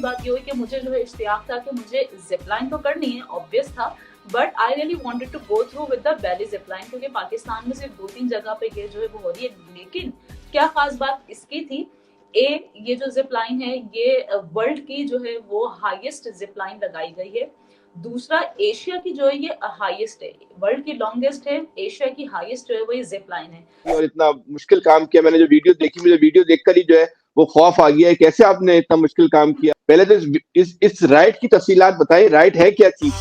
बात ये हुई कि मुझे जो है इश्तियाक था कि मुझे जिपलाइन तो करनी है, ऑब्वियस था, but I really wanted to go through with the Bailey zipline, क्योंकि पाकिस्तान में सिर्फ 2-3 जगह पे ये जो है वो हो रही है। लेकिन क्या खास बात इसकी थी, ये जो जिपलाइन है ये वर्ल्ड की जो है वो हाईएस्ट जिपलाइन लगाई गई है। दूसरा, एशिया की जो है ये हाईएस्ट है, वर्ल्ड की लॉन्गेस्ट है, एशिया की हाईएस्ट जो है वो ये जिपलाइन है। और इतना मुश्किल काम किया, मैंने जो वीडियो देखी, मुझे वीडियो देखकर ही जो है वो खौफ आ गया है, कैसे आपने इतना मुश्किल काम किया। पहले तो इस राइड की तफसीलात बताइए, राइड है क्या चीज?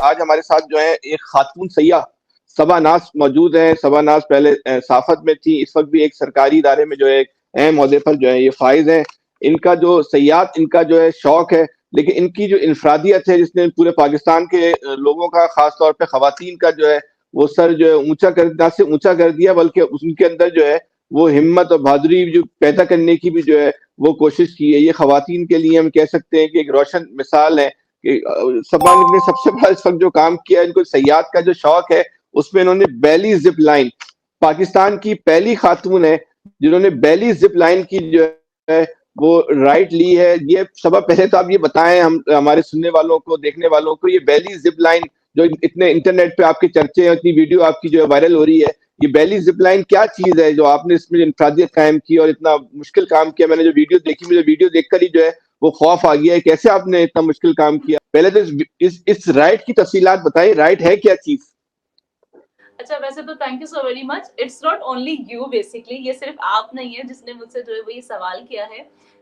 आज हमारे साथ जो है एक खातून सैयाह सबा नाज मौजूद है। सबा नाज पहले साफत में थी, इस वक्त भी एक सरकारी इदारे में जो है अहम ओहदे पर जो है ये फाइज है। इनका जो सयाहत, इनका जो है शौक है, लेकिन इनकी जो इनफरादियत है जिसने पूरे पाकिस्तान के लोगों का, खास तौर पे खवातीन का जो है वो सर जो है ऊंचा कर, ना से ऊंचा कर दिया, बल्कि उनके अंदर जो है वो हिम्मत और बहादुरी जो पैदा करने की भी जो है वो कोशिश की है। ये खवातीन के लिए हम कह सकते हैं कि एक रोशन मिसाल है कि सबा ने सबसे बड़ा इस वक्त जो काम किया, इनको सयाहत का जो शौक है उसमें इन्होंने बैली जिप लाइन, पाकिस्तान की पहली खातून है जिन्होंने बैली जिप लाइन की जो है वो राइट ली है। ये सबा, पहले तो आप ये बताएं हम हमारे सुनने वालों को, देखने वालों को, ये बैली जिप लाइन जो इतने इंटरनेट पे आपके चर्चे हैं, इतनी वीडियो आपकी जो है वायरल हो रही है, ये बैली जिप लाइन क्या चीज है जो आपने इसमें इंफरादियत कायम की और इतना मुश्किल काम किया। मैंने जो वीडियो देखी, मुझे वीडियो देखकर ही जो है वो खौफ आ गया है, कैसे आपने इतना मुश्किल काम किया। पहले तो इस राइट की तफसीलात बताइए, राइट है क्या चीज? अच्छा, वैसे तो thank you so very much. It's not only you, basically ये सिर्फ आप नहीं है जिसने मुझसे जो है वो ये सवाल किया है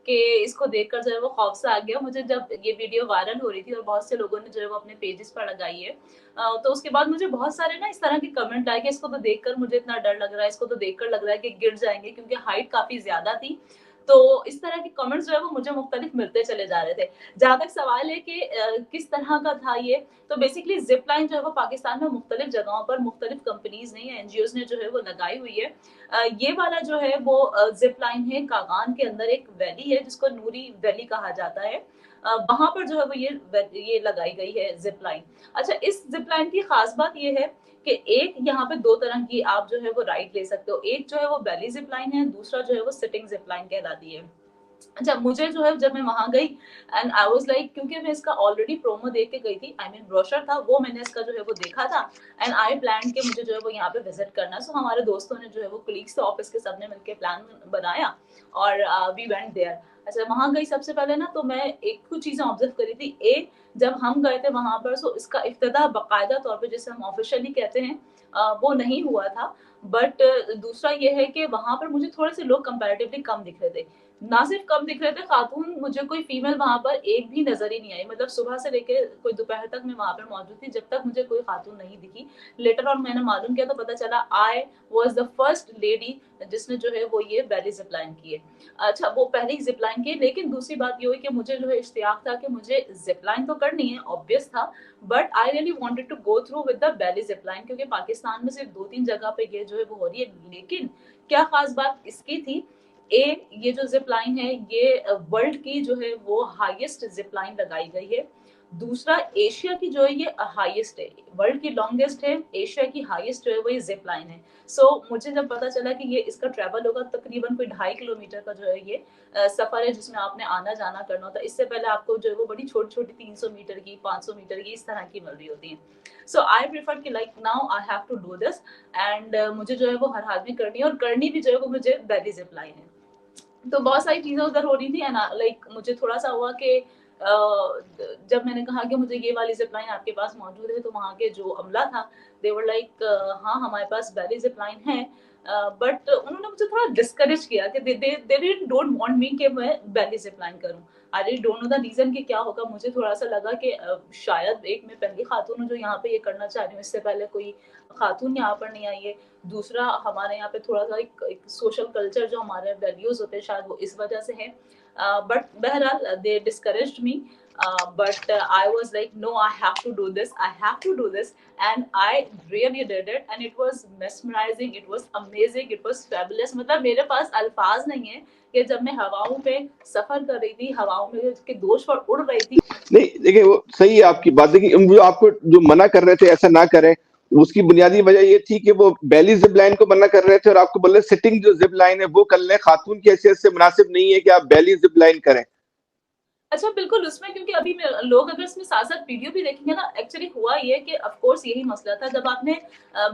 कि इसको देखकर जो है वो खौफ सा आ गया मुझे। जब ये वीडियो वायरल हो रही थी और बहुत से लोगों ने जो है वो अपने पेजेस पर लगाई है, तो उसके बाद मुझे बहुत सारे ना इस तरह के कमेंट आए कि इसको तो देखकर मुझे इतना डर लग रहा है, इसको तो देखकर लग रहा है कि गिर जाएंगे, क्योंकि हाइट काफी ज्यादा थी। तो इस तरह के कमेंट्स जो है वो मुझे मुख्तलिफ मिलते चले जा रहे थे। जहां तक सवाल है कि किस तरह का था ये, तो बेसिकली जिप लाइन जो है वो पाकिस्तान में मुख्तलिफ जगहों पर मुख्तलिफ कंपनीज ने या एनजीओज ने जो है वो लगाई हुई है। ये वाला जो है वो जिप लाइन है कागान के अंदर एक वैली है जिसको नूरी वैली कहा जाता है। वहां पर जो है वो ये लगाई गई है जिप लाइन। अच्छा, इस जिप लाइन की खास बात ये है कि एक यहाँ पे 2 तरह की आप जो है वो राइड ले सकते हो। एक जो है वो बेली जिप लाइन है, दूसरा जो है वो सिटिंग जिप लाइन कहलाती है। अच्छा, मुझे जो है जब मैं वहां गई एंड आई वाज लाइक, क्योंकि मैं इसका ऑलरेडी प्रोमो देख के गई थी, आई मीन ब्रोशर था वो, मैंने इसका जो है वो देखा था एंड आई प्लान के मुझे जो है वो यहाँ पे विजिट करना। सो हमारे दोस्तों ने जो है वो कलीग्स थे ऑफिस के, सबने मिलकर प्लान बनाया और वी वेंट देयर। अच्छा, वहां गई सबसे पहले ना, तो मैं एक कुछ चीजें ऑब्जर्व करी थी। एक, जब हम गए थे वहां पर, सो इसका इफ्तिताह बाकायदा तौर पे जिसे हम ऑफिशियली कहते हैं वो नहीं हुआ था। बट दूसरा ये है कि वहां पर मुझे थोड़े से लोग कंपैरेटिवली कम दिख रहे थे। ना सिर्फ कम दिख रहे थे खातून, मुझे कोई फीमेल वहां पर एक भी नजर ही नहीं आई। मतलब सुबह से लेके कोई दोपहर तक मैं वहां पर मौजूद थी, जब तक मुझे कोई खातून नहीं दिखी। लेटर ऑन मैंने मालूम किया तो पता चला I was the first lady जिसने जो है वो ये बैली जिपलाइन की है। अच्छा, वो पहली जिपलाइन की। लेकिन दूसरी बात ये हुई कि मुझे जो है इश्तियाक था कि मुझे जिपलाइन तो करनी है, ऑब्वियस था, but I really wanted to go through with the Bailey zipline, क्योंकि पाकिस्तान में सिर्फ 2-3 जगह पे ये जो है वो हो रही है। लेकिन क्या खास बात इसकी थी, ये जो जिप लाइन है ये वर्ल्ड की जो है वो हाईएस्ट जिप लाइन लगाई गई है। दूसरा, एशिया की जो है ये हाईएस्ट है, वर्ल्ड की लॉन्गेस्ट है, एशिया की हाईएस्ट जो है वो ये जिप लाइन है। सो मुझे जब पता चला कि ये इसका ट्रेवल होगा तकरीबन कोई 2.5 किलोमीटर का जो है ये सफर है जिसमें आपने आना जाना करना होता है। इससे पहले आपको जो है वो बड़ी छोटी छोटी 300 मीटर की, 500 मीटर की, इस तरह की मिल रही होती है। सो आई प्रेफर कि like now I have to do this and मुझे जो है वो हर हाल में करनी है, और करनी भी जो है वो मुझे बैली जिप लाइन है। तो बहुत सारी चीजें उधर हो रही थी एंड लाइक मुझे थोड़ा सा हुआ कि जब मैंने कहा कि मुझे ये वाली जिप लाइन आपके पास मौजूद है, तो वहाँ के जो अमला था दे वर लाइक हाँ हमारे पास बैली जिप लाइन है, बट उन्होंने मुझे थोड़ा डिस्करेज किया कि दे डोंट वांट मी कि मैं बैली जिप लाइन करूं। I really don't know the reason कि क्या होगा। मुझे थोड़ा सा लगा कि शायद एक मैं पहली खातून हूँ जो यहाँ पे ये करना चाह रही हूँ, इससे पहले कोई खातून यहाँ पर नहीं आई है। दूसरा, हमारे यहाँ पे थोड़ा सा एक सोशल कल्चर जो हमारे वैल्यूज होते हैं शायद वो इस वजह से है, बट बहरहाल they discouraged me. but I was like, no, I have to do this, I have to do this, and I really did it, and it was mesmerizing, it was amazing, it was fabulous. मतलब मेरे पास अल्फाज नहीं है कि जब मैं हवाओं पे सफर कर रही थी, हवाओं में के दोष पर उड़ रही थी। नहीं देखिए, वो सही है आपकी बात। देखिए जो आपको जो मना कर रहे थे ऐसा ना करें, उसकी बुनियादी वजह ये थी कि वो बेली जिप लाइन को मना कर रहे थे और आपको बोले सिटिंग जो जिप लाइन है वो कर लें, खातून की हैसियत से मुनासिब नहीं है कि आप बेली जिप लाइन करें। अच्छा बिल्कुल, उसमें क्योंकि अभी लोग अगर इसमें साथ-साथ वीडियो भी देखेंगे ना, एक्चुअली हुआ ये कि ऑफ कोर्स यही मसला था। जब आपने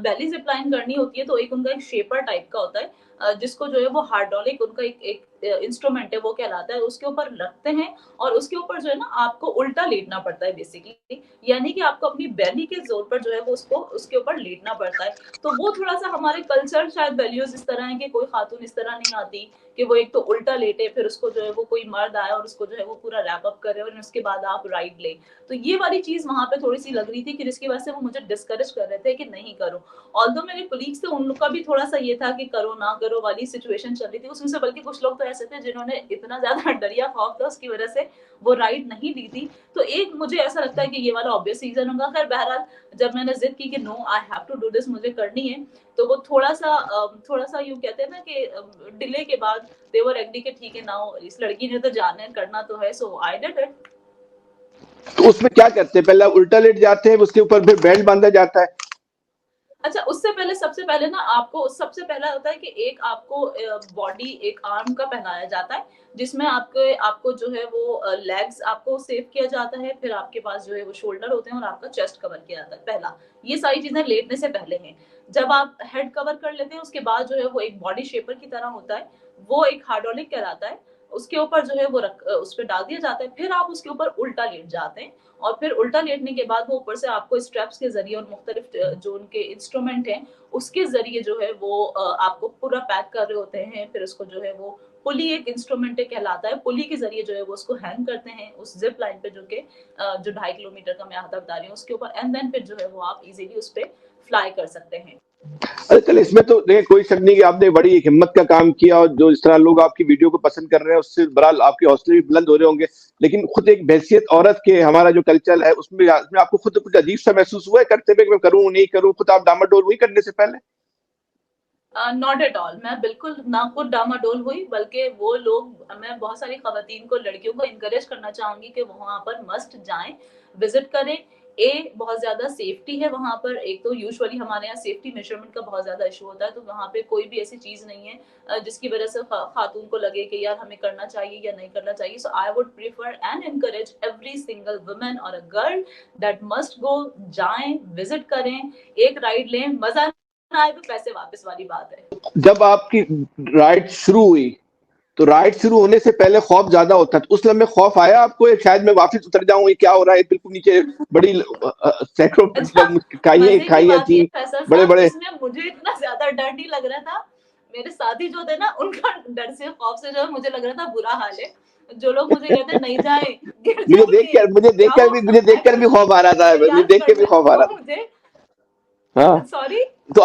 बेली ज़िप लाइन करनी होती है तो एक उनका एक शेपर टाइप का होता है, जिसको जो है वो हाइड्रोलिक उनका एक इंस्ट्रूमेंट है, वो कहलाता है। उसके ऊपर रखते हैं और उसके ऊपर जो है ना आपको उल्टा लेटना पड़ता है बेसिकली, यानी कि आपको अपनी बेली के ज़ोर पर जो है वो उसको उसके ऊपर लेटना पड़ता है। तो वो थोड़ा-सा हमारे कल्चर शायद वैल्यूज़ इस तरह हैं कि कोई खातून इस तरह नहीं आती कि वो एक तो उल्टा लेटे, फिर उसको जो है वो कोई मर्द आए और उसको जो है वो पूरा रैप अप करे और उसके बाद आप राइड लें। तो ये वाली चीज़ वहाँ पे थोड़ी-सी लग रही थी कि जिसकी वजह से वो मुझे डिस्करेज कर रहे थे कि नहीं करो। ऑल्दो मेरे कोलीग्स थे, उन लोग का भी थोड़ा-सा ये था कि करो ना करो वाली सिचुएशन चल रही थी। उसमें से बल्कि कुछ लोग तो ऐसे थे जिन्होंने इतना ज़्यादा डर या खौफ था उसकी वजह से वो राइड नहीं ली थी। तो एक मुझे ऐसा लगता है कि ये वाला ऑब्वियस रीज़न होगा। खैर बहरहाल जब मैंने ज़िद की कि no I have to do this, मुझे करनी है, तो वो थोड़ा-सा यूँ कहते हैं ना कि डिले के बाद दे वर एग्री कि ठीक है नाउ इस लड़की ने तो जाना है, करना तो है, सो आई डिड इट। तो उसमें क्या करते हैं? पहले आप उल्टा लेट जाते हैं, उसके ऊपर फिर बेल्ट बांधा जाता है। अच्छा, उससे पहले सबसे पहले ना आपको सबसे पहला होता है कि एक आपको बॉडी एक आर्म का पहनाया जाता है, जिसमें आपको जो है वो लेग्स आपको सेव किया जाता है, फिर आपके पास जो है वो शोल्डर होते हैं और आपका चेस्ट कवर किया जाता है पहला। ये सारी चीज़ें लेटने से पहले हैं। जब आप हेड कवर कर लेते हैं उसके बाद जो है वो एक बॉडी शेपर की तरह होता है, वो एक हाइड्रोलिक कहलाता है। उसके ऊपर जो है वो उस पे डाल दिया जाता है, फिर आप उसके ऊपर उल्टा लेट जाते हैं और फिर उल्टा लेटने के बाद वो ऊपर से आपको स्ट्रैप्स के ज़रिए और मुख्तलिफ जो उनके इंस्ट्रूमेंट हैं, उसके ज़रिए जो है वो आपको पूरा पैक कर रहे होते हैं। फिर उसको जो है वो पुली एक इंस्ट्रूमेंट कहलाता है, पुली के ज़रिए जो है वो उसको हैंग करते हैं उस ज़िप लाइन पे जो 2.5 किलोमीटर का मैं आपको बता रही हूँ उसके ऊपर, एंड देन फिर जो है वो आप इज़िली उस पे फ्लाई कर सकते हैं। अरे चल, इसमें तो देखिए कोई शक नहीं कि आपने बड़ी एक हिम्मत का काम किया और जो इस तरह लोग आपकी वीडियो को पसंद कर रहे हैं उससे बहरहाल आपके हौसले भी बुलंद हो रहे होंगे। लेकिन खुद एक हैसियत औरत के हमारा जो कल्चर है उसमें आपको खुद कुछ अजीब सा महसूस हुआ है करते हुए कि मैं करूँ नहीं करूँ? खुद आप डामाडोल हुई करने से पहले? नॉट एट ऑल, मैं बिल्कुल ना खुद डामाडोल हुई, बल्कि वो लोग, मैं बहुत सारी खवातीन को, लड़कियों को इनकरेज करना चाहूंगी कि वहां पर मस्ट जाएं, विजिट करें। बहुत ज्यादा सेफ्टी है वहां पर। एक तो यूजुअली हमारे यहाँ सेफ्टी मेजरमेंट का बहुत ज्यादा इशू होता है, तो वहां पे कोई भी ऐसी चीज नहीं है जिसकी वजह से खातून को लगे कि यार हमें करना चाहिए या नहीं करना चाहिए। So I would prefer and encourage every single women और a girl that must go, जाएं, विजिट करें, एक राइड लें, मजा ना आए तो पैसे वापस वाली बात है। जब आपकी राइड शुरू हुई तो राइड शुरू होने से पहले खौफ ज्यादा होता है, तो उस लम्हे खौफ आया आपको शायद मैं वापस उतर जाऊं, ये क्या हो रहा है? बिल्कुल नीचे बड़ी सैकड़ों अच्छा, खाइयां मजे की खाइयां बात थी, ये फैसल बड़े साहब, बड़े। इसमें मुझे इतना ज्यादा डर नहीं लग रहा था। मेरे साथी जो थे ना उनका डर से खौफ से जो है मुझे लग रहा था बुरा हाल है। जो लोग मुझे कहते नहीं जाए, गिर जाओगे, जाओ, मुझे देख कर भी एक्शन खौफ आ रहा था, मुझे तैयार देख कर के भी लें, खौफ आ रहा वो था। मुझे हाँ, सॉरी। तो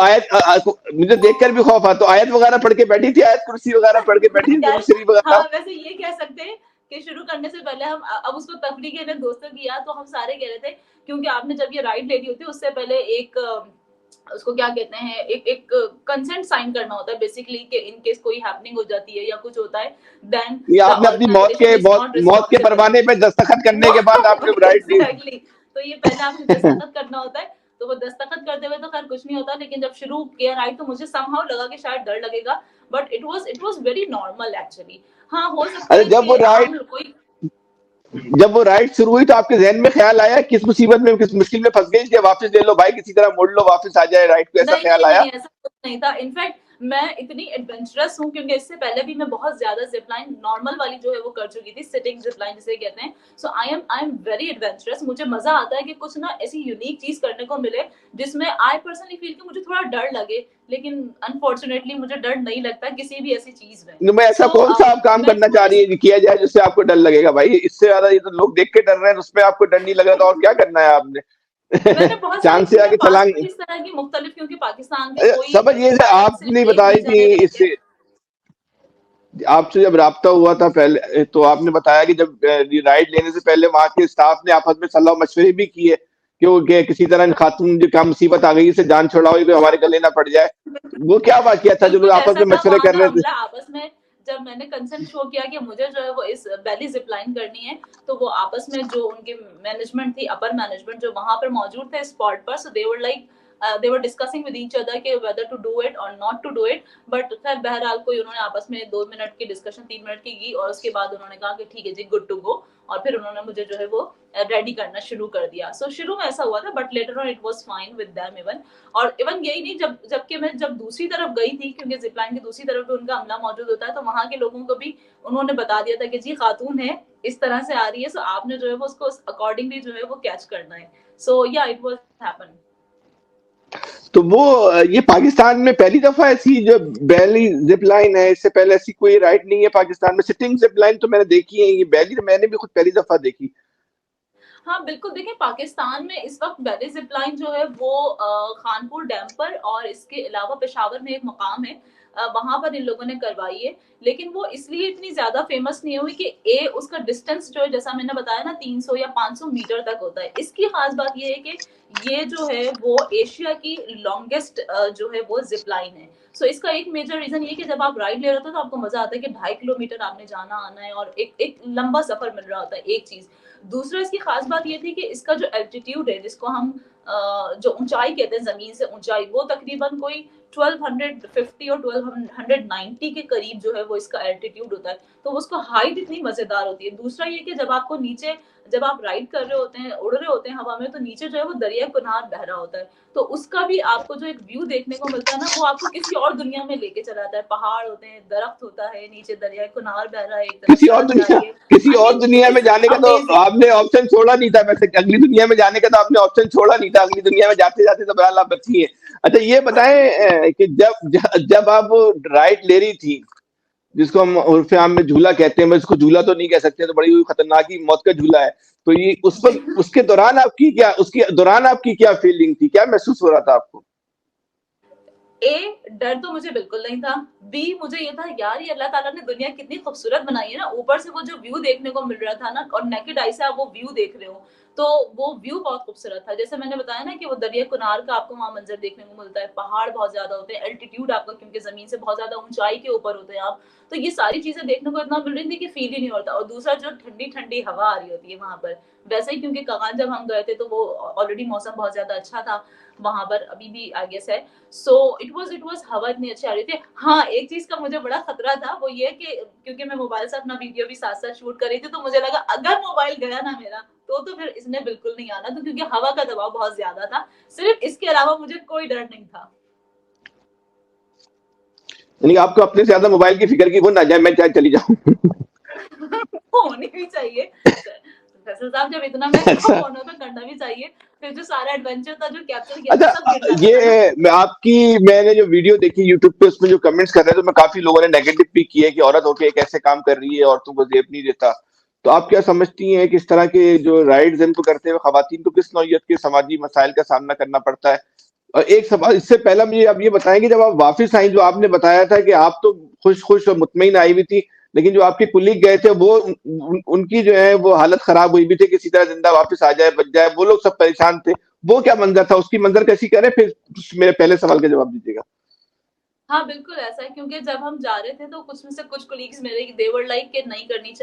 मुझे देखकर भी खौफ आ, तो आयत वगैरह पढ़ के बैठी थी, आयत कुर्सी वगैरह पढ़ के बैठी थी, यार दुरूद शरीफ वगैरह? हाँ, वैसे ये कह सकते हैं कि शुरू करने से पहले हम अब उसको तफरीक के लिए दोस्तों किया तो हम सारे कह रहे थे, क्योंकि आपने जब ये राइड ले ली होती है उससे पहले एक उसको क्या कहते हैं, एक एक कंसेंट साइन करना होता है बेसिकली, कि इन केस कोई हैपनिंग हो जाती है या कुछ होता है, देन ये द आपने अपनी ऑर्गेनाइजेशन इज नॉट मौत के रिस्पॉन्सिबल। परवाने पे दस्तखत करने नो के बाद आपने राइट दी? एग्जैक्टली, तो ये पहले आपने दस्तखत करना होता है। तो वो दस्तखत करते हुए तो खैर कुछ नहीं होता, लेकिन जब शुरू किया राइड तो मुझे समहाउ लगा कि शायद डर लगेगा, but it was very normal actually. हाँ, हो सकता अरे है कि आम कोई जब वो राइड शुरू हुई तो आपके जहन में ख्याल आया किस मुसीबत में, किस मुश्किल में फंस गई कि वापस ले लो भाई, किसी तरह मोड़ लो, वापस आ जाए राइड को, ऐसा नहीं ख्याल नहीं आया? नहीं, ऐसा कुछ नहीं था। इनफैक्ट मैं इतनी एडवेंचरस हूँ क्योंकि इससे पहले भी मैं बहुत ज्यादा जिपलाइन नॉर्मल वाली जो है वो कर चुकी थी, सिटिंग जिपलाइन जिसे कहते हैं। सो आई एम वेरी एडवेंचरस। मुझे मजा आता है कि कुछ ना ऐसी यूनिक चीज करने को मिले जिसमें आई पर्सनली फील कि मुझे थोड़ा डर लगे, लेकिन अनफॉर्चुनेटली मुझे डर नहीं लगता किसी भी ऐसी चीज में। मैं ऐसा सो कौन सा आप काम मैं करना चाह रही है कि किया जाए जिससे आपको डर लगेगा? भाई इससे ज्यादा ये तो लोग देख के डर रहे हैं, उसमें आपको डर नहीं लग रहा, तो और क्या करना है आपने? मैंने बहुत सारी चांद से मेरे आगे पास छलांग। भी इस तरह की मुख्तलिफ, क्योंकि पाकिस्तान के कोई समझिए शायद आप सिर्फ नहीं एक बता रही रीजन थी है इससे, आपसे जब राब्ता हुआ था पहले, तो आपने बताया कि जब राइड लेने से पहले वहां के स्टाफ ने आपस में सलाह मशवरे भी किए कि वो किसी तरह खातून जो क्या मुसीबत आ गई, इसे जान छुड़ाओ, कोई हमारे गले ना पड़ जाए। वो क्या वाकया था जो लोग बिल्कुल आपस ऐसा में था मशवरे वहां कर ना, रहे थे? हमला आपस में, जब मैंने कंसेंट शो किया कि मुझे जो है वो इस वैली जिपलाइन करनी है, तो वो आपस में जो उनकी मैनेजमेंट थी, अपर मैनेजमेंट जो वहां पर मौजूद थे स्पॉट पर, so they were like they were discussing with each other कि वेदर टू डू इट और not to do it. But खैर बहरहाल कोई उन्होंने आपस में 2 मिनट की डिस्कशन, 3 मिनट की और उसके बाद उन्होंने कहा कि ठीक है जी, गुड टू गो। और फिर उन्होंने मुझे जो है वो रेडी करना शुरू कर दिया। सो शुरू में ऐसा हुआ था, but later on it was fine with them even. और इवन यही नहीं, जबकि मैं जब दूसरी तरफ गई थी, क्योंकि जिपलाइन की दूसरी तरफ भी उनका अमला मौजूद होता है, तो वहां के लोगों को भी उन्होंने बता दिया था कि जी खातून है, इस तरह से आ रही है, सो आपने जो है वो उसको अकॉर्डिंगली जो है वो कैच करना है। सो या इट वाज हैपन। तो वो ये पाकिस्तान में पहली दफा ऐसी जो बैली जिप लाइन है, इससे पहले ऐसी कोई राइड नहीं है पाकिस्तान में? सिटिंग जिप लाइन तो मैंने देखी है, ये बैली तो मैंने भी खुद पहली दफा देखी। हाँ बिल्कुल, देखिए पाकिस्तान में इस वक्त बैली जिपलाइन जो है वो खानपुर डैम पर और इसके अलावा पेशावर में एक मकाम है, वहां पर इन लोगों ने करवाई है। लेकिन वो इसलिए इतनी ज्यादा फेमस नहीं हुई कि ए उसका डिस्टेंस जो है, जैसा मैंने बताया ना, 300 या 500 मीटर तक होता है। इसकी खास बात ये है कि ये जो है वो एशिया की लॉन्गेस्ट जो है वो जिपलाइन है। सो इसका एक मेजर रीजन ये कि जब आप राइड ले रहे होते हो तो आपको मजा आता है कि 2.5 किलोमीटर आपने जाना आना है और एक लंबा सफर मिल रहा होता है, एक चीज। दूसरा इसकी खास बात ये थी कि इसका जो एल्टीट्यूड है, जिसको हम जो ऊंचाई कहते हैं जमीन से ऊंचाई, वो तकरीबन कोई 1250 और 1290 के करीब जो है वो इसका एल्टीट्यूड होता है। तो उसको हाइट इतनी मजेदार होती है। दूसरा ये कि जब आपको नीचे, जब आप राइड कर रहे होते हैं, उड़ रहे होते हैं हवा में, तो नीचे जो है वो दरिया कुनहार बह रहा होता है। तो उसका भी आपको जो एक व्यू देखने को मिलता है ना, वो आपको किसी और दुनिया में लेके चला जाता है। पहाड़ होते हैं, दरख्त होता है, नीचे दरिया कुनहार बह रहा है, एक तरफ सड़क जा रही है। किसी आई और मीन दुनिया में इट्स जाने का तो अमेजिंग। आपने ऑप्शन छोड़ा नहीं था वैसे। अगली दुनिया में जाने का तो आपने ऑप्शन छोड़ा नहीं था, अगली दुनिया में जाते जाते तो बहरहाल आप बची है। अच्छा ये बताएं कि जब आप राइड ले रही थी, जिसको हम उर्फ आम में झूला कहते हैं, मैं इसको झूला तो नहीं कह सकते, तो बड़ी खतरनाक ही मौत का झूला है, तो ये उस पर, उसके दौरान आपकी क्या, उसके दौरान आपकी क्या फीलिंग थी, क्या महसूस हो रहा था आपको? ए, डर तो मुझे बिल्कुल नहीं था। बी, मुझे ये था यार, ये अल्लाह ताला ने दुनिया कितनी खूबसूरत बनाई है ना, ऊपर से वो जो व्यू देखने को मिल रहा था ना, और नेकेड आई से आप वो व्यू देख रहे हो, तो वो व्यू बहुत खूबसूरत था। जैसे मैंने बताया ना कि वो दरिया कुनार का आपको वहां मंजर देखने को मिलता है, पहाड़ बहुत ज्यादा होते हैं, एल्टीट्यूड आपका, क्योंकि जमीन से बहुत ज्यादा ऊंचाई के ऊपर होते हैं आप, तो ये सारी चीजें देखने को इतना मिल रही थी कि फील ही नहीं होता। और दूसरा जो ठंडी ठंडी हवा आ रही होती है वहां पर, वैसे ही क्योंकि कगान जब हम गए थे तो वो ऑलरेडी मौसम बहुत ज्यादा अच्छा था वहां पर, अभी भी आई गेस है। सो इट वाज हवा इतनी अच्छी आ रही थी। हाँ, एक चीज का मुझे बड़ा खतरा था, वो ये कि क्योंकि मैं मोबाइल से अपना वीडियो भी साथ साथ शूट कर रही थी, तो मुझे लगा अगर मोबाइल गया ना मेरा, तो फिर इसने बिल्कुल नहीं आना, तो क्योंकि हवा का दबाव बहुत ज्यादा था। सिर्फ इसके अलावा मुझे कोई डर नहीं था। यानी आपको अपने से ज्यादा मोबाइल की फिक्र की, वो ना जाए, मैं चाहे चली जाऊं। होनी भी चाहिए। फैसल साहब, जब इतना महंगा अच्छा। फोन हो तो करना भी चाहिए। फिर जो सारा एडवेंचर था जो कैप्चर किया था, अच्छा, सब गिर जाता था ना। ये मैं आपकी, मैंने जो वीडियो देखी यूट्यूब पे, उसमें जो कमेंट्स कर रहे थे, तो मैं काफी लोगों ने नेगेटिव भी किए कि औरत होके एक ऐसे काम कर रही है, औरतों को जेब नहीं देता। तो आप क्या समझती हैं कि इस तरह के जो राइड्स इनको करते हुए खवातीन को किस नौयत के समाजी मसाइल का सामना करना पड़ता है? और एक सवाल इससे पहला मुझे आप ये बताएंगे, जब आप वापस आई, जो आपने बताया था कि आप तो खुश खुश और मुतमईन आई हुई थी, लेकिन जो आपके कुलीग गए थे वो उनकी जो है वो हालत खराब हुई भी थी, किसी तरह जिंदा वापस आ जाए, बच जाए, वो लोग सब परेशान थे। वो क्या मंजर था, उसकी मंजर कैसी करें, फिर मेरे पहले सवाल का जवाब दीजिएगा। हाँ बिल्कुल ऐसा है, क्योंकि जब हम जा रहे थे तो कुछ में से कुछ कोलीग्स मेरे देवर लाइक के नहीं करनी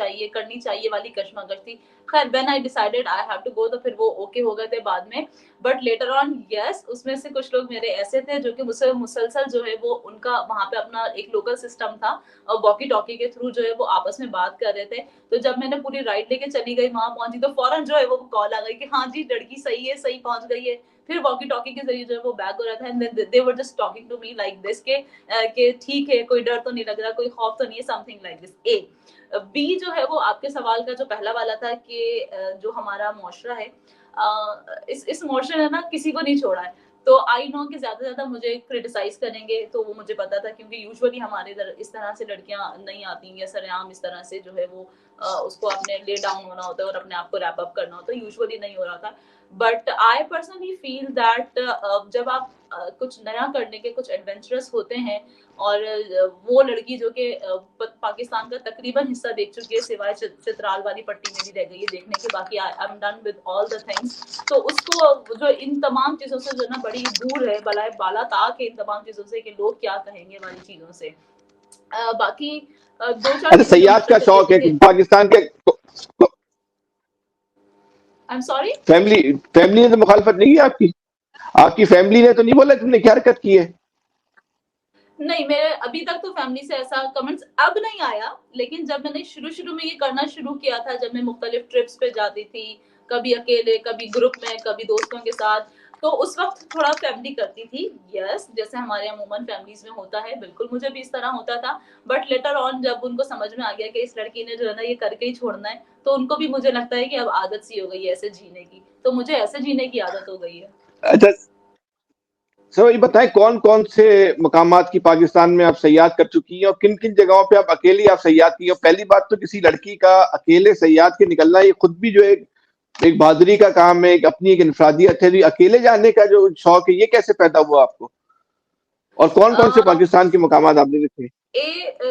चाहिए वाली कश्मकश थी। खैर when I decided I have to go, तो फिर वो ओके हो गए थे बाद में। बट लेटर ऑन यस, उसमें से कुछ लोग मेरे ऐसे थे जो कि मुझसे मुसलसल जो है वो उनका वहां पे अपना एक लोकल सिस्टम था, और वॉकी टॉकी के थ्रू जो है वो आपस में बात कर रहे थे। तो जब मैंने पूरी राइड लेके चली गई, वहां पहुंची, तो फौरन जो है वो कॉल आ गई कि हाँ जी लड़की सही है, सही पहुंच गई है। फिर वॉकी टॉकी के जरिए जो है वो बैक हो रहा था, and they were just talking to me like this के ठीक है, कोई डर तो नहीं लग रहा, कोई खौफ तो नहीं है, something like this. A, B जो है वो आपके सवाल का जो पहला वाला था कि जो हमारा मुआशरा है, इस मुआशरे ने ना किसी को नहीं छोड़ा है। तो आई नो कि ज्यादा से ज्यादा मुझे क्रिटिसाइज करेंगे, तो वो मुझे पता था, क्योंकि यूजुअली हमारे इधर इस तरह से लड़कियां नहीं आती, या सरेआम इस तरह से जो है वो उसको अपने ले डाउन होना होता है और अपने आप को रैप अप करना होता है, यूजुअली नहीं हो रहा था। But I personally feel that जब आप कुछ नया करने के कुछ एडवेंचरस होते हैं, और वो लड़की जो कि पाकिस्तान का तकरीबन हिस्सा देख चुकी है, सिवाय चित्राल वाली पट्टी में भी रह गई है देखने के, बाकी आई am done with all the things. तो उसको जो इन तमाम चीजों से जो ना बड़ी दूर है, बलाए बाला ताक है इन तमाम चीजों से कि लोग क्या कहेंगे वाली चीजों से। बाकी दो चार अच्छा, सयाहत का शौक है कि पाकिस्तान के आई एम सॉरी, फैमिली ने तो मुखालफत नहीं की आपकी? आपकी फैमिली ने तो नहीं बोला तुमने क्या हरकत की है? नहीं, मेरे अभी तक तो फैमिली से ऐसा कमेंट्स अब नहीं आया, लेकिन जब मैंने शुरू में ये करना शुरू किया था, जब मैं मुख्तलिफ ट्रिप्स पे जाती थी, कभी अकेले, कभी ग्रुप में, कभी दोस्तों के साथ, तो उस वक्त थोड़ा फैमिली करती थी। यस, जैसे हमारे अमूमन फैमिलीज में होता है, बिल्कुल मुझे भी इस तरह होता था। बट लेटर ऑन जब उनको समझ में आ गया कि इस लड़की ने जो है ना ये करके ही छोड़ना है, तो उनको भी मुझे लगता है कि अब आदत सी हो गई है ऐसे जीने की, तो मुझे ऐसे जीने की आदत हो गई है। अच्छा सर, ये बताएं कौन कौन से मकामात की पाकिस्तान में आप सयाहत कर चुकी हैं और किन किन जगहों पे आप अकेली आप सयाहत की हैं? पहली बात तो किसी लड़की का अकेले सयाहत के निकलना ये खुद भी जो एक बहादुरी का काम है, एक अपनी एक इंफरादियत है। अकेले जाने का जो शौक है ये कैसे पैदा हुआ आपको, और कौन कौन से पाकिस्तान के मकामात आपने देखे?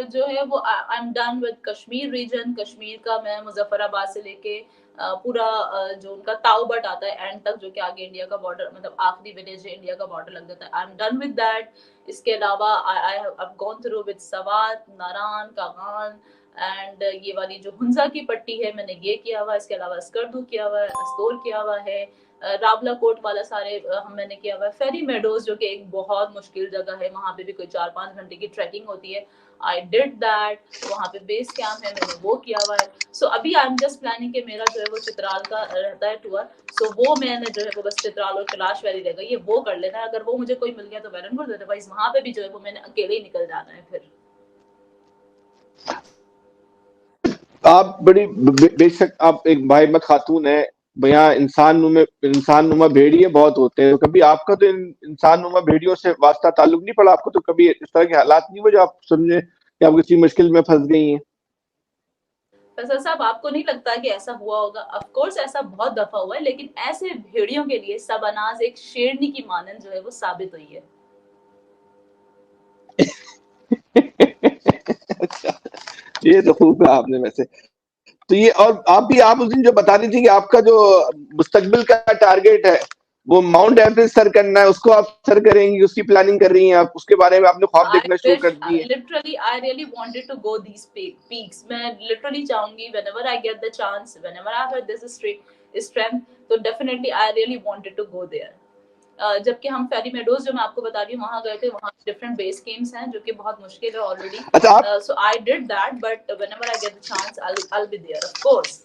जो है वो I am done with Kashmir region. Kashmir का मैं मुजफ्फराबाद से लेके पूरा जो उनका ताऊबट आता है एंड तक, जो कि आगे इंडिया का बॉर्डर, मतलब आखिरी विलेज है, इंडिया का बॉर्डर लग जाता है। आई एम डन विद दैट। इसके अलावा I have gone through with Swat, Naran, Kaghan and ये वाली जो हुंजा की पट्टी है मैंने ये किया हुआ है। इसके अलावा स्कर्दू किया हुआ है, अस्तोर किया हुआ है, रावला कोट वाला सारे मैंने किया हुआ है। फेरी मेडोज जो कि एक बहुत मुश्किल जगह है, वहां पे भी कोई 4-5 घंटे की ट्रैकिंग होती है। आई डिड दैट। वहां पे बेस कैंप है, मैंने वो किया हुआ है। सो अभी आई एम जस्ट प्लानिंग कि मेरा जो है वो चित्राल का रहता है टूर, सो वो मैंने जो है वो बस चित्राल और कैलाश वैली रह गई, ये वो कर लेना है। अगर वो मुझे कोई मिल गया तो वेल एंड गुड, अदरवाइज वहां पे भी जो है वो मैंने अकेले ही निकल जाना है फिर। आप बड़ी बेशक आप एक बाहिम्मत खातून है, यहाँ इंसान नुमा भेड़िए बहुत होते हैं, तो कभी आपका तो इंसान नुमा भेड़ियों से वास्ता ताल्लुक नहीं पड़ा आपको? तो कभी इस तरह के हालात नहीं हुए जो आप समझे कि आप किसी मुश्किल में फंस गई हैं? फैसल साहब, आपको नहीं लगता कि ऐसा हुआ होगा? ऑफ कोर्स ऐसा बहुत दफा हुआ है, लेकिन ऐसे भेड़ियों के लिए सबनाज एक शेरनी की मानंद जो है वो साबित हुई है। अच्छा, ये तो खूब कहा आपने वैसे। तो ये, और आप उस दिन जो बता रही थी कि आपका जो मुस्तकबिल का टारगेट है वो माउंट एवरेस्ट सर करना है, उसको आप सर करेंगी, उसकी प्लानिंग कर रही हैं आप, उसके बारे में आपने ख्वाब देखना शुरू कर दिए? Literally, I really wanted to go these peaks. मैं literally चाहूंगी whenever I get the chance, whenever I have this strength, तो definitely I really wanted to go there. जबकि हम फेरी मेडोज जो मैं आपको बता रही हूँ वहां गए थे, वहां डिफरेंट बेस कैंप्स हैं जो कि बहुत मुश्किल है ऑलरेडी। अच्छा, so I did that, but whenever I get the chance I will be there of course.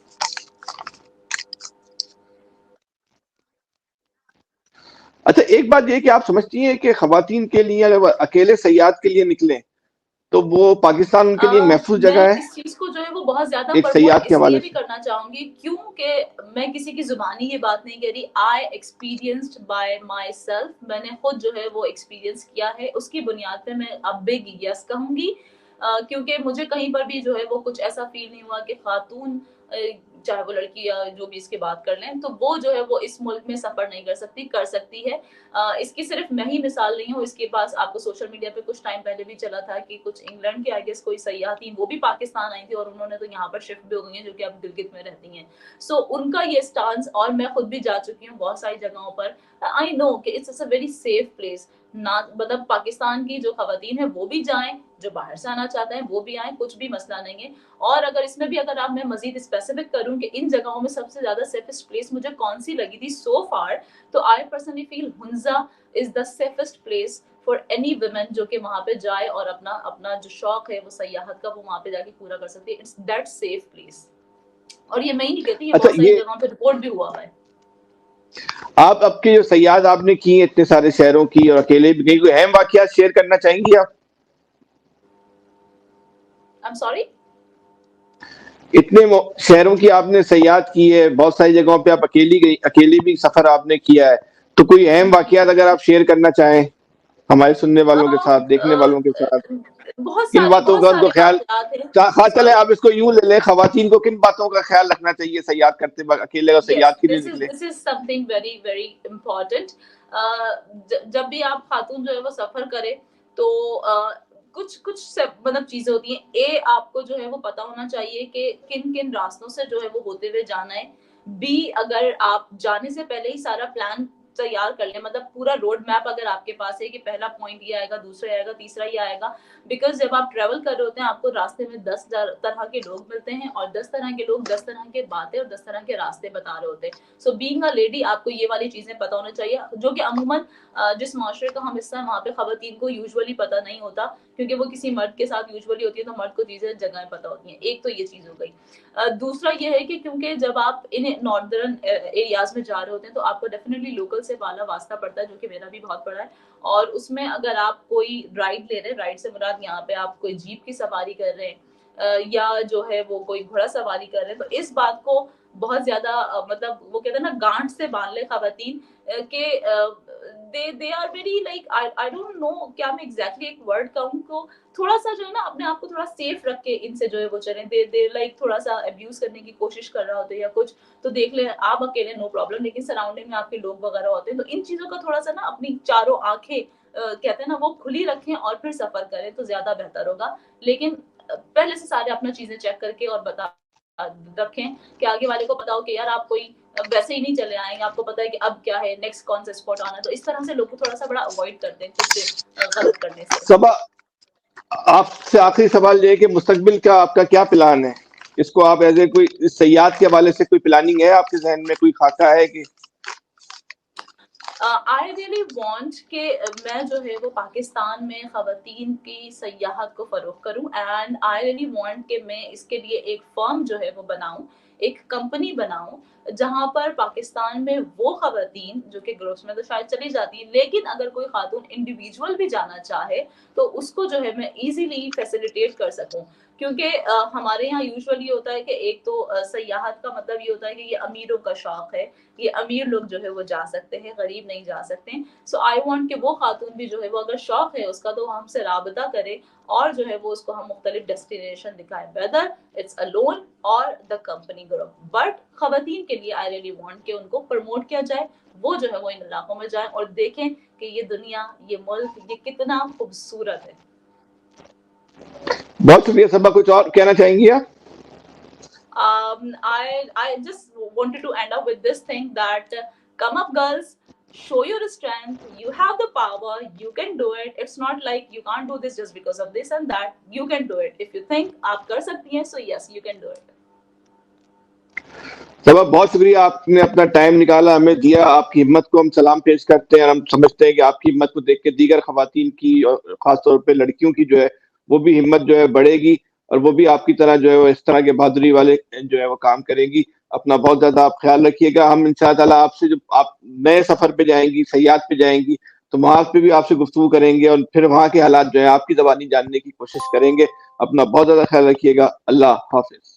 अच्छा, एक बात ये कि आप समझती हैं कि खवातीन के लिए अगर अकेले सयाहत के लिए निकले तो वो पाकिस्तान उनके लिए महफूज जगह है? मैं इस चीज को जो है वो बहुत ज्यादा एक सयाहत के हवाले इसलिए भी करना चाहूंगी क्योंकि मैं किसी की जुबानी ये बात नहीं कह रही। I experienced bye my self, मैंने खुद जो है वो एक्सपीरियंस किया है, उसकी बुनियाद पे मैं अब बिग यस कहूंगी। क्योंकि मुझे कहीं पर भी जो है वो कुछ ऐसा फील नहीं हुआ कि खातून, चाहे वो लड़की या जो भी इसकी बात कर लें, तो वो जो है वो इस मुल्क में सफर नहीं कर सकती, कर सकती है। इसकी सिर्फ मैं ही मिसाल नहीं हूँ, इसके पास आपको सोशल मीडिया पे कुछ टाइम पहले भी चला था कि कुछ इंग्लैंड के आई गेस कोई सयाह थी, वो भी पाकिस्तान आई थी और उन्होंने तो यहाँ पर शिफ्ट भी हो गई हैं, जो कि अब गिलगित में रहती हैं। सो उनका ये स्टांस, और मैं खुद भी जा चुकी हूँ बहुत सारी जगहों पर। आई नो कि it's a very safe place. ना मतलब पाकिस्तान की जो खवातीन है वो भी जाएं, जो बाहर से आना चाहते हैं वो भी आए, कुछ भी मसला नहीं है। और अगर इसमें भी अगर आप मैं मजीद स्पेसिफिक करूं कि इन जगहों में सबसे ज्यादा सेफेस्ट प्लेस मुझे कौन सी लगी थी सो फार, तो I personally feel Hunza is the safest place for any women जो कि वहां पे जाए और अपना अपना जो शौक है वो सयाहत का वो वहां पे जाके पूरा कर सकती है। It's that safe place. और ये मैं ही नहीं कहती, ये बहुत सारी जगहों पे रिपोर्ट भी हुआ है। आप आपके जो सयाहत आपने की है इतने सारे शहरों की और अकेले भी गई, कोई अहम वाकयात शेयर करना चाहेंगी आप? आई एम सॉरी, इतने शहरों की आपने सयाहत की है, बहुत सारी जगहों पे आप अकेली गई, अकेले भी सफर आपने किया है, तो कोई अहम वाकयात अगर आप शेयर करना चाहें हमारे सुनने वालों के साथ, देखने वालों के साथ? किन बातों बहुत का उनको सारे ख्याल, वाक़यात हैं। हाँ चले आप इसको यूं ले लें, खवातीन को किन बातों का ख्याल रखना चाहिए सयाहत करते वक्त, अकेले और यस, सयाहत के लिए निकले? This is something very very important. जब भी आप खातून जो है वो सफर करे तो कुछ कुछ मतलब चीजें होती हैं। ए, आपको जो है वो पता होना चाहिए कि किन किन रास्तों से जो है वो होते हुए जाना है। बी, अगर आप जाने से पहले ही सारा प्लान तैयार कर लें, मतलब पूरा रोड मैप अगर आपके पास है कि पहला पॉइंट ये आएगा, दूसरा आएगा, तीसरा ये आएगा। बिकॉज जब आप ट्रेवल कर रहे होते हैं आपको रास्ते में 10 तरह के लोग मिलते हैं, और 10 तरह के लोग 10 तरह के बातें और 10 तरह के रास्ते बता रहे होते हैं। सो बीइंग अ लेडी आपको ये वाली चीजें पता होना चाहिए, जो कि अमूमन जिस माशरे का हम हिस्सा है वहाँ पे खवातीन को यूजुअली पता नहीं होता, क्योंकि वो किसी मर्द के साथ यूजुअली होती है, तो मर्द को चीजें जगह पता होती हैं। एक तो ये चीज हो गई। दूसरा ये है कि क्योंकि जब आप इन नॉर्दर्न एरियाज में जा रहे होते हैं तो आपको डेफिनेटली लोकल से वाला वास्ता पड़ता है, जो कि मेरा भी बहुत बड़ा है। और उसमें अगर आप कोई राइड ले रहे हैं, राइड से मुराद यहाँ पे आप कोई जीप की सवारी कर रहे हैं या जो है वो कोई घोड़ा सवारी कर रहे हैं, तो इस बात को बहुत ज्यादा मतलब वो कहते हैं ना गांठ से बांध ले खवातीन के they are very like I don't know क्या मैं एग्जैक्टली एक वर्ड कहूँ, को थोड़ा सा जो है ना अपने आप को थोड़ा सेफ रख के इनसे जो है वो चलें। दे लाइक थोड़ा सा अब्यूज करने की कोशिश कर रहा होते हैं या कुछ, तो देख ले आप अकेले नो प्रॉब्लम, लेकिन सराउंडिंग में आपके लोग वगैरह होते हैं, तो इन चीजों का थोड़ा सा ना अपनी चारों आंखें कहते हैं ना वो खुली रखें और फिर सफर करें तो ज्यादा बेहतर होगा। लेकिन पहले से सारे अपना चीजें चेक करके और बता रखें कि आगे वाले को पता हो कि यार आप कोई वैसे ही नहीं चले आएंगे, आपको पता है कि अब क्या है, नेक्स्ट कौन सा स्पॉट आना है। तो इस तरह से लोग को थोड़ा सा बड़ा अवॉइड करते हैं खुद से गलत करने से। सबा, आपसे आखिरी सवाल ये है कि मुस्तकबिल का आपका क्या प्लान है? इसको आप एज ए कोई सयाहत के हवाले से कोई प्लानिंग है आपके जहन में, कोई खाका है कि? आई रियली वांट कि मैं जो है वो पाकिस्तान में खवातीन की सयाहत को फरोग करूं, एंड आई रियली वांट कि मैं इसके लिए एक फर्म जो है वो बनाऊं, एक कंपनी बनाऊं, जहां पर पाकिस्तान में वो खवातीन जो कि ग्रुप्स में तो शायद चली जाती है, लेकिन अगर कोई खातून इंडिविजुअल भी जाना चाहे तो उसको जो है मैं इजीली फैसिलिटेट कर सकूं। क्योंकि हमारे यहाँ यूजुअली होता है कि एक तो सयाहत का मतलब ये होता है कि ये अमीरों का शौक है, ये अमीर लोग जो है वो जा सकते हैं, गरीब नहीं जा सकते। सो आई वांट कि वो खातून भी जो है वो अगर शौक है उसका तो हमसे राबता करे और जो है वो उसको हम मुख्तलिफ डेस्टिनेशन दिखाएं, वेदर इट्स अलोन और द कंपनी ग्रुप। बट खवातीन के लिए आई रियली वांट कि उनको प्रमोट किया जाए, वो जो है वो इन इलाकों में जाए और देखें कि ये दुनिया, ये मुल्क, ये कितना खूबसूरत है। बहुत शुक्रिया सबा, कुछ और कहना चाहेंगी आप? I just wanted to end up with this thing that come up, girls, show your strength. You have the power. You can do it. It's not like you can't do this just because of this and that. You can do it. If you think आप कर सकती हैं, so yes, you can do it. सबा बहुत शुक्रिया, आपने अपना time निकाला, हमें दिया। आपकी हिम्मत को हम सलाम पेश करते हैं और हम समझते हैं कि आपकी हिम्मत को देख के दीगर खवातीन की और खासतौर पे लड़कियों की जो है वो भी हिम्मत जो है बढ़ेगी और वो भी आपकी तरह जो है वो इस तरह के बहादुरी वाले जो है वो काम करेंगी। अपना बहुत ज्यादा आप ख्याल रखिएगा। हम इंशाअल्लाह आपसे जब आप नए सफर पे जाएंगी, सयाहत पे जाएंगी, तो वहां पे भी आपसे गुफ्तगू करेंगे और फिर वहां के हालात जो है आपकी ज़बानी जानने की कोशिश करेंगे। अपना बहुत ज्यादा ख्याल रखिएगा। अल्लाह हाफिज।